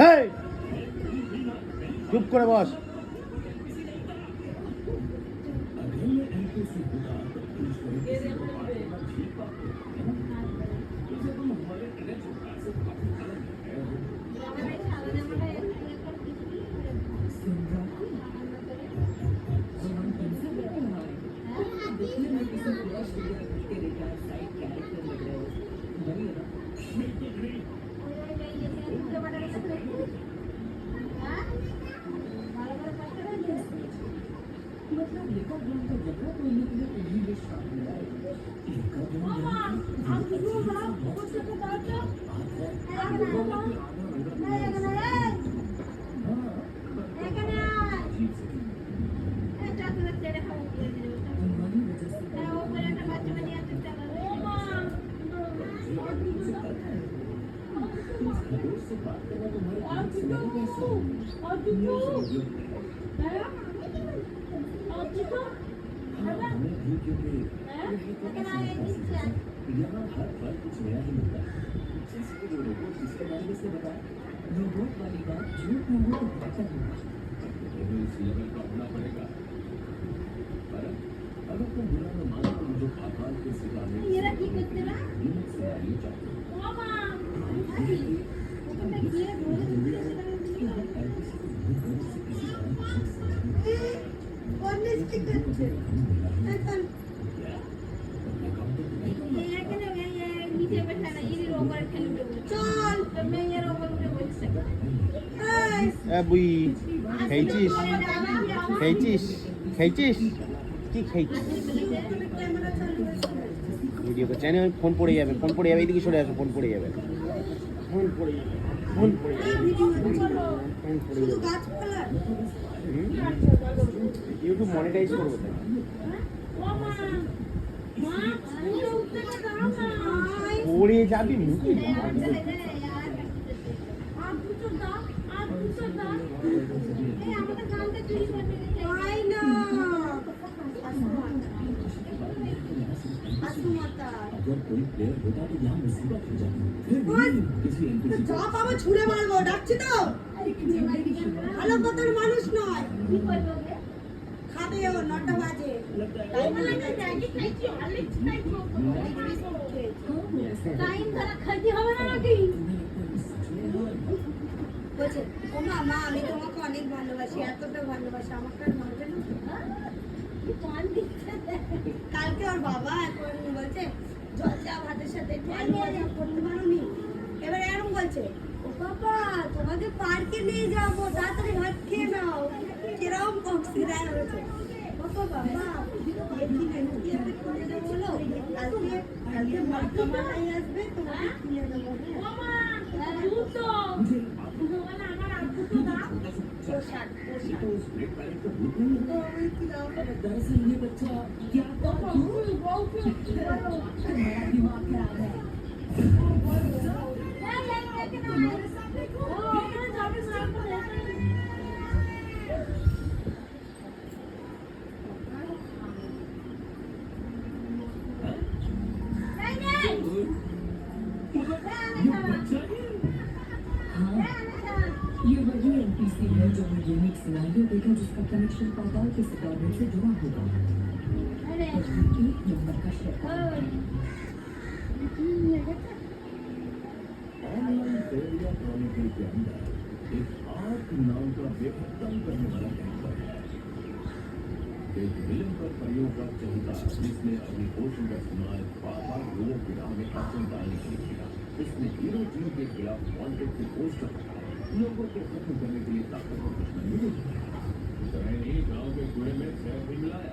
এই চুপ করে বস। यहाँ हर पल कुछ नया ही मिलता है। जैसे कि वो रोबोट जिसके बारे में इसने बताया, रोबोट वाली बात झूठ में हो तो बेहतर होगा। लेकिन इस लेवल का होना पड़ेगा। पर अगर तुम बुरा न मानो तो मुझे आकाश के सितारे मेरा की करते ना नींद से आनी चाहिए। मामा अरे वो तो मैं ये बोल कौन इसकी करते नीचे बैठा ना ये ऊपर खेलने चल तो मैं ये ऊपर उठे बोल सकता এ বুই খাইছিস খাইছিস খাইছিস কি খাইছিস? ভিডিও করছে না, ফোন পড়ে যাবে, ফোন পড়ে যাবে, এদিকে সরে আসো, ফোন পড়ে যাবে, ফোন পড়ে যাবে, ফোন পড়ে যাবে, ফোন পড়ে যাবে। ইউটিউব মনিটাইজ করবো তাই। পড়ে যাবি মুখে। अगर कोई प्लेयर होता तो यहाँ मुसीबत हो जाती। फिर भी किसी NPC যা পাবো ছুঁড়ে মারবো, ডাকছি তো ভালো কথার মানুষ নয়, কি করবো রে খাবে ও 9টা বাজে। টাইম লাগে জানি খাইছি অনেক খাইছি টাইম ধরা খাইতে হবে না নাকি বলছে ও মা আমি তোমাকে অনেক ভালোবাসি, এতটা ভালোবাসি, আমাকে আর মারবে না। কি পান দিচ্ছে কালকে ওর বাবা এখন বলছে জল চা ভাতের সাথে একটু আলু ভাজা করতে পারোনি এবার এরকম বলছে ও বাবা তোমাকে পার্কে নিয়ে যাবো তাড়াতাড়ি ভাত খেয়ে নাও কিরকম কক্সিরায় হয়েছে বাবা বাবা দেখি না কিভাবে করে দেবো বলো কালকে কালকে ভাত কামাই আসবে তোমাকে কিনে দেবো পোশাক दरअसल ये बच्चा क्या दिमाग खराब है ये वही एनपीसी है जो मैं यूनिक सिनेरियो देखा जिसका कनेक्शन पाताल के सितारे से जुड़ा होगा एक नंबर का शैतान ऑनलाइन फेरिया क्रॉनिकल के अंदर एक आर्क नाम का बेहद तंग करने वाला कैरेक्टर है एक विलन पर प्रयोग का चलता जिसने अपनी पोषण का इस्तेमाल बार लोगों की राह में अड़चन डालने के लिए किया इसने हीरो टीम के खिलाफ वांटेड के पोस्टर लोगों को खत्म करने के लिए ताकतवर दुश्मन मिले नहीं गांव के कुएं में शहर भी मिलाया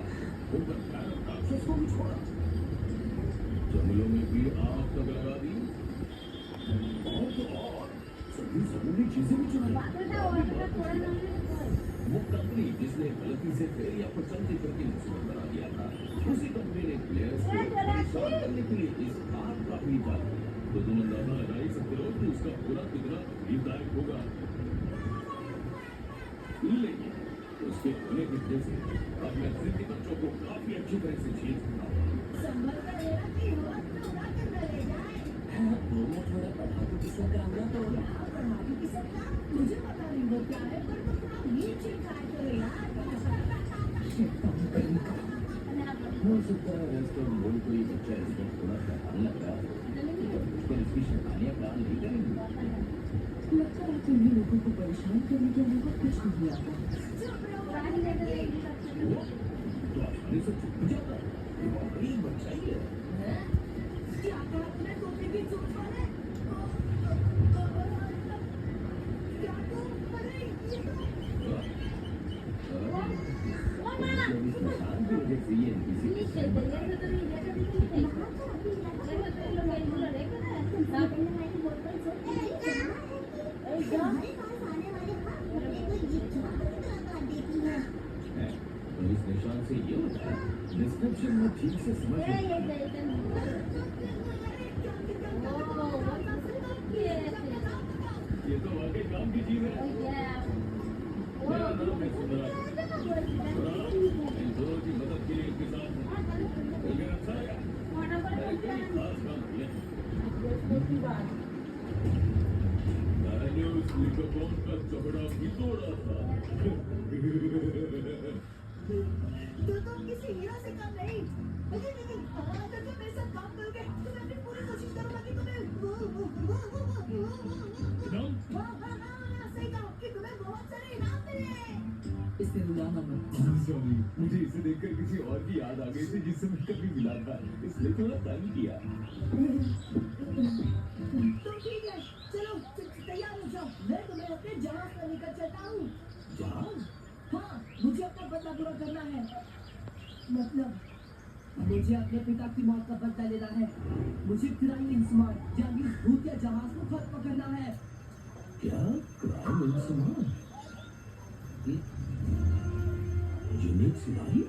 ऊपर भयानक राक्षस को भी छोड़ा जंगलों में भी आग तक लगा दी और तो और सभी जरूरी चीजें भी चुनाई वो कंपनी जिसने गलती से फेरिया पर चलते चलते इंस्टॉल बना दिया था उसी कंपनी ने प्लेयर्स को परेशान करने के लिए इस आग का भी डाला तो तुम अंदाजा लगा ही सकते हो कि उसका पूरा कितना तकलीफदायक होगा लेकिन उसके होने की वजह से अब मैं जिंदगी बच्चों को काफी अच्छी तरह से झेल सकता हूँ दोनों थोड़ा पढ़ा तो किसका कराऊंगा तो मुझे पता नहीं वो क्या है पर ये चीज ट्राई करो यार हो सकता है रेस्टोरेंट बोल कोई बच्चा इसमें थोड़ा शैतान लग रहा है पर इसकी शैतानियाँ प्लान नहीं करेंगे लगता है कि ये लोगों को परेशान करने के लिए कुछ नहीं आता तो आसानी से छुप जाता है ये वाकई बच्चा ही है क्या कहा तुमने टोपी की चोट वाले क्या तो अरे ये तो स्मशान की वजह से ये NPC तो इस निशान से ये होता है डिस्क्रिप्शन में ठीक से समझ ये तो वाकई काम की चीज है मेरा नाम है सुंदरा इन दोनों की मदद के लिए इनके साथ हूँ लेकिन अच्छा लगा मैंने कई खास काम किए मैंने उस लिकोन का चमड़ा भी तोड़ा था तू तो किसी हीरो से कम नहीं लेकिन अगर तुम मेरे साथ काम करोगे तो मैं अपनी पूरी कोशिश करूंगा कि तुम्हें सही कहा कि तुम्हें बहुत सारे इनाम मिले इससे रुलाना मत सॉरी मुझे इसे देखकर किसी और की याद आ गई थी जिससे मैं कभी मिला था इसलिए थोड़ा तंग किया तो ठीक है चलो तैयार हो जाओ मैं तुम्हें अपने जहाज पर लेकर चलता हूँ जहाज हाँ मुझे अपना बदला पूरा करना है मतलब मुझे अपने पिता की मौत का बदला लेना है मुझे क्राइम स्मार्ट जंगी भूतिया जहाज को खत्म करना है क्या क्राइम इंसान यूनिक सिपाही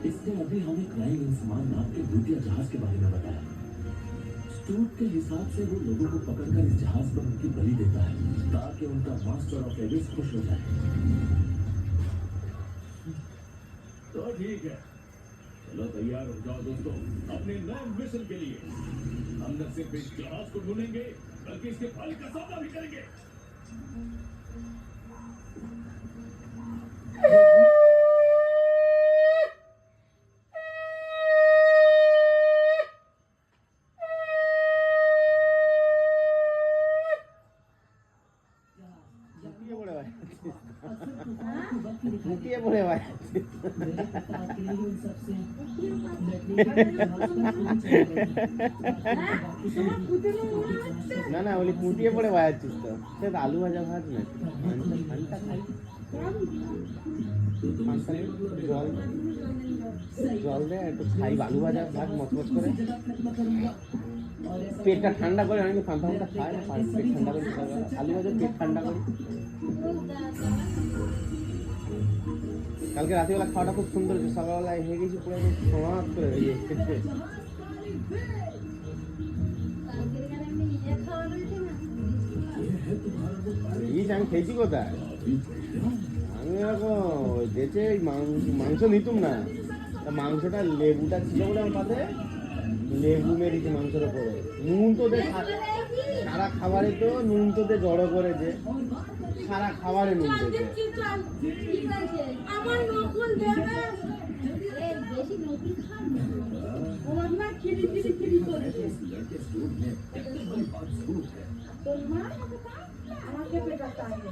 इसने अभी हमें क्राइम इंसान नाम के भूतिया जहाज के बारे में बताया स्टूट के हिसाब से वो लोगों को पकड़कर इस जहाज पर उनकी बलि देता है ताकि उनका मास्टर ऑफ एविस खुश हो जाए तो ठीक है चलो तैयार हो जाओ दोस्तों अपने नए मिशन के लिए हम न सिर्फ इस जहाज को ढूंढेंगे बल्कि इसके फल का सौदा भी करेंगे পুটিয়ে পড়ে ভাই मेरे पापा अकेले ही उन सबसे তোমার পুতুলের মনে হচ্ছে না না বলি পুটিয়ে পড়ে বাজাচ্ছিস তো সে তো আলু ভাজা ভাত না ফান্টা খাই ফান্টা জল জল দে একটু খাই আলু ভাজা ভাত মচমচ করে जगह खत्म करूंगा और ऐसा পেটটা ঠান্ডা করে অনেকে ফান্টা ফান্টা খায় না পেট ঠান্ডা করে সকালবেলা আলু ভাজা পেট ঠান্ডা করে কালকে রাতেবেলা খাওয়াটা খুব সুন্দর হচ্ছে সকালবেলা হয়ে গেছি পুরো সমাজ করে হয়ে গেছে কালকের গানে আমি নিজে খাওয়া রয়েছে না ইস আমি খেয়েছি কোথায় আমি এরকম দেশে মাংস নিতুম না তা মাংসটা লেবুটা ছিল বলে আমার পাতে লেবু মেরেছি মাংসের ওপরে নুন তো দে সারা খাবারে তো নুন তো দে জড়ো করে যে সারা খাবারে নুন দেবে আমার নকুল দেবে এই বেশি নতুন খান না ওর মা খিরি খিরি খিরি করছে তোর মা আমাকে পেটাতে আসবে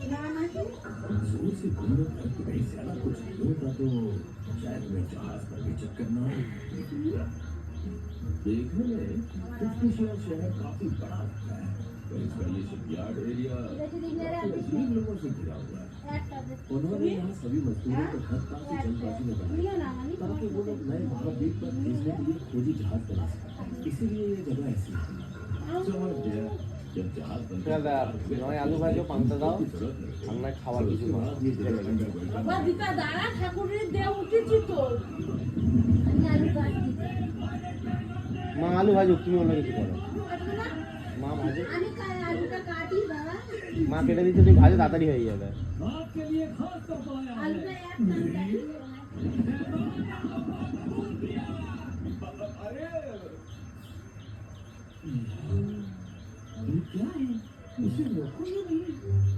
না নাকি जोर से बोलो तुम्हें ज्यादा कुछ नहीं होता तो शायद मैं जहाज पर भी चक्कर ना देखने में किशोर शहर काफी बड़ा लगता है पर इसका ये शिपयार्ड एरिया अजीब लोगों से घिरा हुआ है একটা দে उन्होंने यहाँ सभी मजदूरों को घर काफी जल्दबाजी में बनाया নিও না আমি ताकि वो लोग नए महाद्वीप पर भेजने के लिए खोजी जहाज बना सकें इसीलिए ये जगह ऐसी है समझ गया जब जहाज দাদা নয় আলু ভাজো পান্তা দাও আর নয় খাবার কিছু না বাবা দিতা দাঁড়া ঠাকুরের দেও উঠেছি তো আমি আলু কাটছি মা আলু ভাজুক তুমি অন্য কিছু করো মা ভাজো আমি আলুটা কাটি বাবা মা কেটে দিচ্ছে তুমি ভাজো তাড়াতাড়ি হয়ে যাবে आपके लिए खास तोहफा आया है আলুটা এক কান কাটি ये क्या है इसे रोको ही नहीं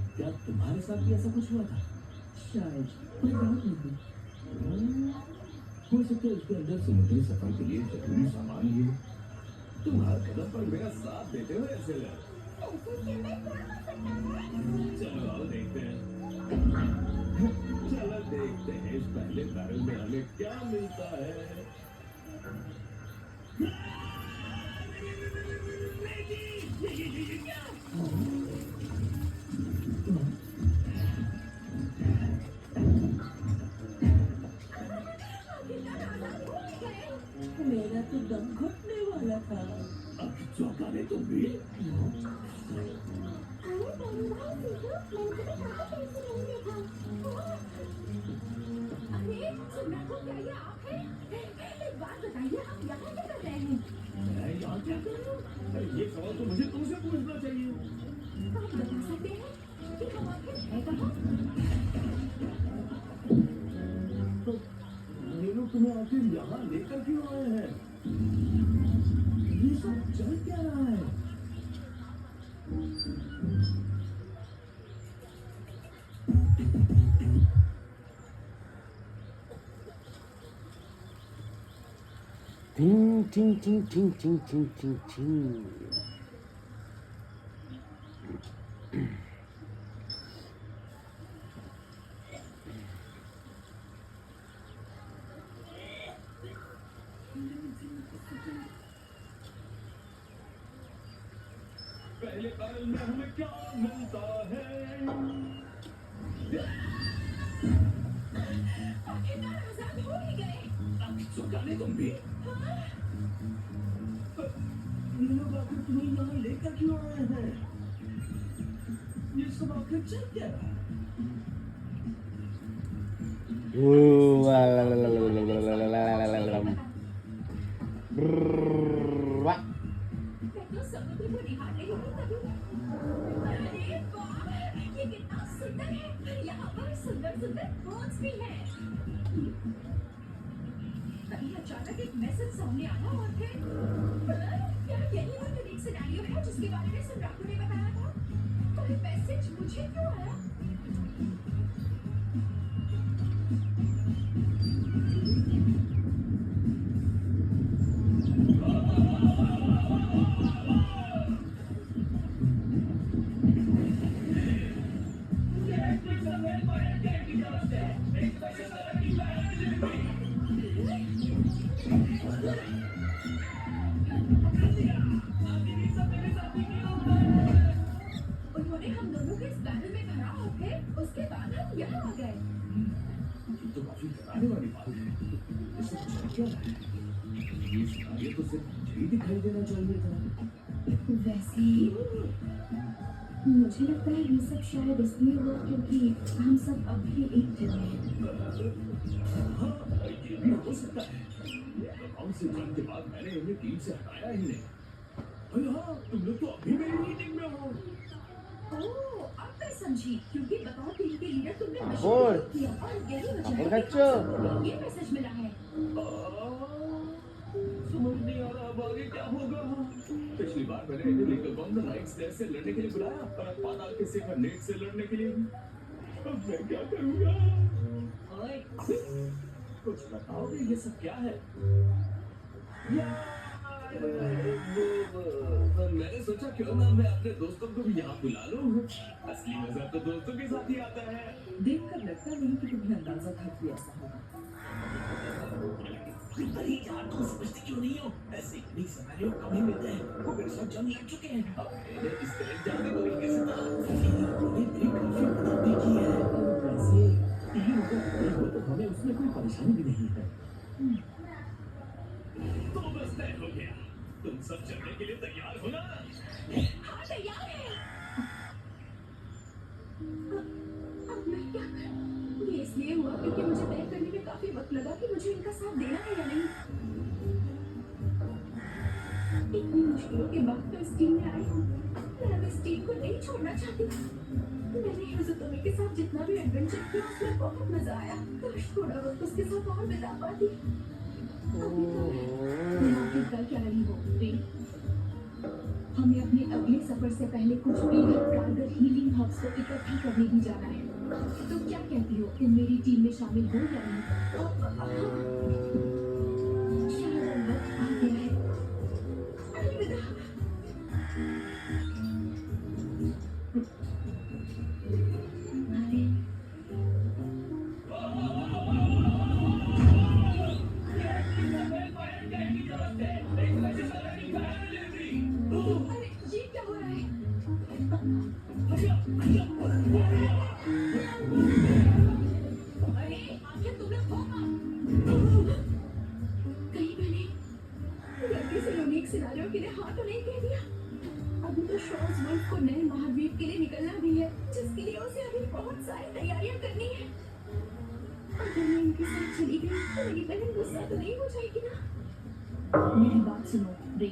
क्या तुम्हारे साथ भी ऐसा कुछ हुआ था शायद कोई बात नहीं हो सकता है इसके अंदर समुद्री सफर के लिए जरूरी सामान ही हो तुम हर कदम पर मेरा साथ देते हो ऐसे लग चलो आओ देखते हैं चलो देखते हैं इस पहले बैरल में हमें क्या मिलता है मेरा तो दम घुटने वाला था अब चौंकाने तुम भी अरे परिवार देखो मैंने कभी कहा कैसे नहीं देखा अरे सुनना को क्या ये आप है एक बात बताइए आप यहाँ क्या कर रहे हैं मैं यहाँ क्या कर रहा हूँ अरे ये सवाल तो मुझे तुमसे पूछना चाहिए आप बता सकते हैं कि हम आखिर है कहाँ तो ये लोग तुम्हें आखिर यहाँ लेकर क्यों आए हैं ये सब चल क्या रहा है टिंग टिंग टिंग टिंग टिंग टिंग टिंग टिंग पहले बैरल में हमें क्या मिलता है आखिरकार आजाद हो ही गए अब चौंकाने तुम भी ये लोग आखिर तुम्हें यहाँ लेकर क्यों आए हैं ये सब आखिर चल क्या रहा है वाह मैं तो समुद्र को निहारने ही नहीं कभी अरे वाह ये कितना सुंदर है यहाँ पर सुंदर सुंदर बोट्स भी हैं तभी अचानक एक मैसेज सामने आया और फिर क्या यही वो यूनिक सिनेरियो है जिसके बारे में सम्राट ने बताया था तो ये मैसेज मुझे क्यों आया ये काफी डराने वाली बात है। इससे कुछ क्या है? ये सिनारियो तो सिर्फ मुझे ही दिखाई देना चाहिए था। वैसे मुझे लगता है ये सब शायद इसलिए हुआ क्योंकि हम सब अब भी एक टीम में हैं। हाँ, ये भी हो सकता है। कौन से जीत के बाद मैंने इन्हें टीम से हटाया ही नहीं। अरे हाँ, तुम लोग तो अभी मेरी मीटिंग में हो। ओह, अब मैं समझी क्योंकि बतौर टीम के लीडर तुमने और? मशवरा किया और यही वजह है और कि बच्चों? आपको ये मैसेज मिला है। समझ नहीं आ रहा अब आगे क्या होगा। पिछली बार मैंने इन्हें लीगल बॉम्ब राइट्स डेयर से लड़ने के लिए बुलाया, पर अब पाताल के सिखर नेट से लड़ने के लिए। अब मैं क्या करूँगा? ओए, कुछ बताओगे ये सब क्या है? मैंने सोचा क्यों ना मैं अपने दोस्तों को भी यहाँ बुला लूं। असली मजा तो दोस्तों के साथ ही आता है। देखकर लगता नहीं कि तुम्हें अंदाजा था कि ऐसा होगा। अरे यार तुम समझते क्यों नहीं हो? ऐसे इतनी सिनारियो कम ही मिलते हैं। वो मेरे साथ जंग लड़ चुके हैं। अब मैंने इस तरह जाने को नहीं कैसे था। उन्होंने मेरी काफी मदद भी की है। वैसे टीम अगर हो तो हमें उसमें कोई परेशानी भी नहीं है। तो बस तय हो गया। तुम सब चलने के लिए तैयार हो ना? हाँ, तैयार है। अब मैं क्या करूं? ये इसलिए हुआ क्योंकि मुझे तय करने में काफी वक्त लगा कि मुझे इनका साथ देना है या नहीं। इतनी मुश्किलों के बाद तो इस टीम में आई हूँ। मैं अब इस टीम को नहीं छोड़ना चाहती। मैंने हिज़ुतोमी के साथ जितना भी एडवेंचर किया उसमें बहुत मजा आया। काश थोड़ा वक्त उसके साथ और बिता पाती। अभी तो मैं आखिर कर क्या रही हो रे? हमें अपने अगले सफर से पहले कुछ बेहद कारगर हीलिंग हब्स को इकट्ठा करने भी जाना है। तो क्या कहती हो, तुम मेरी टीम में शामिल हो या नहीं? शायद अब वक्त आ गया है। अलविदा। अरे, अरे, ये क्या हो रहा है? अरे, आखिर तुम लोग कौन हो? कहीं मैंने गलती से यूनिक सिनारियो के लिए हाँ तो नहीं कह दिया। अभी तो शॉर्स वुल्फ को नए महाद्वीप के लिए निकलना भी है, जिसके लिए उसे अभी बहुत सारी तैयारियां करनी है। अगर मैं इनके साथ चली गई तो मेरी बहन गुस्सा तो नहीं हो जाएगी ना? मेरी बात सुनो रे,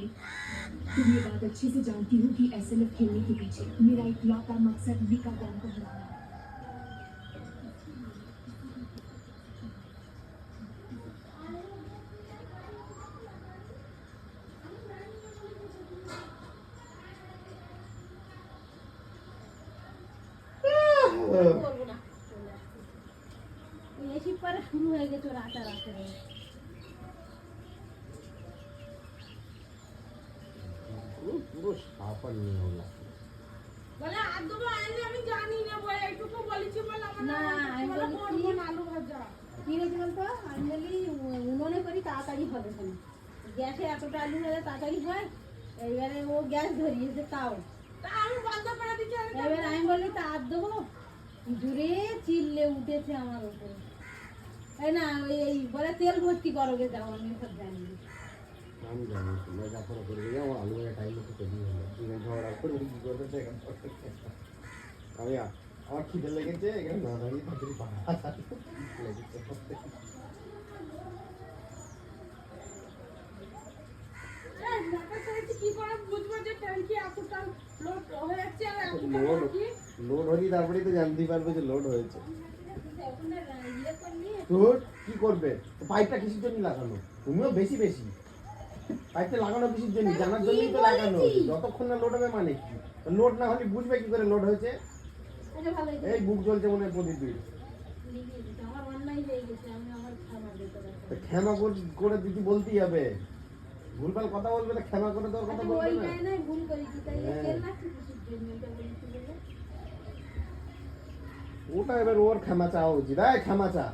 तुम ये बात अच्छे से जानती हो कि एसएलएफ खेलने के पीछे मेरा इकलौता मकसद निका बॉम को हराना है। করবো না এসি পরে শুরু হয়ে গেছে রাতারাতি পুরো সাফা নিয়ে হলো। বলে আর দুটো আইলে আমি জানি না বলে এইটুকু বলেছি বলে আমার না আমি বলি আলু ভাজা কি হয়েছে বলতো আমি বলি উনুনে করি তাড়াতাড়ি হবে কেন গ্যাসে এতটা আলু ভাজা তাড়াতাড়ি হয় এবারে ও গ্যাস ধরিয়েছে তাও তা আমি বন্ধ করে দিচ্ছি এবার আমি বলি তা আর দেবো জুড়ে চিল্লে উঠেছে আমার উপরে তাই না এই বলে তেল ভর্তি করো গে যাও আমি সব জানি আমি জানি তোমরা যা করো করে যাও, আলু ভাজা টাইম মতো তৈরি হলো। তুমি ঝগড়া করে কি করবে সেখানে? আমি আমার খিদে লেগেছে, এখানে না দাঁড়িয়ে তাড়াতাড়ি পাড়া লেগেছে। লোড হলি তারপরেই তো জানতেই পারবে যে লোড হয়েছে। লোড কি করবে? পাইপটা কিসের জন্য লাগানো? তুমিও বেশি বেশি পাইপটা লাগানো কিসের জন্য? জানার জন্যই তো লাগানো। যতক্ষণ না লোড হবে মানে কি? লোড না হলে বুঝবে কি করে লোড হয়েছে? এই বুক জ্বলছে মনে হয় প্রতিদিন। ক্ষমা করে দিদি বলতেই হবে। ভুলভাল কথা বলবে না, ক্ষমা করে দেওয়ার কথা বলবে না। ওটা এবার ওর ক্ষমা চাওয়া উচিত। ক্ষমা চা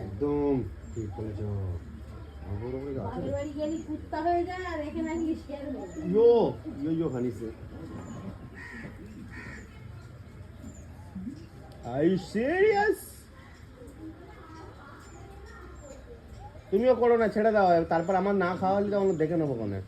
একদম ঠিক বলেছ। কুত্তা হয়ে যায় আর এখানে শের হয়ে যায় ইয়ো ইয়ো ইয়ো হানিছে আই সিরিয়াস? তুমিও করো না, ছেড়ে দাও, তারপর আমার না খাওয়া হলে তো আমরা দেখে নেবো কোনে।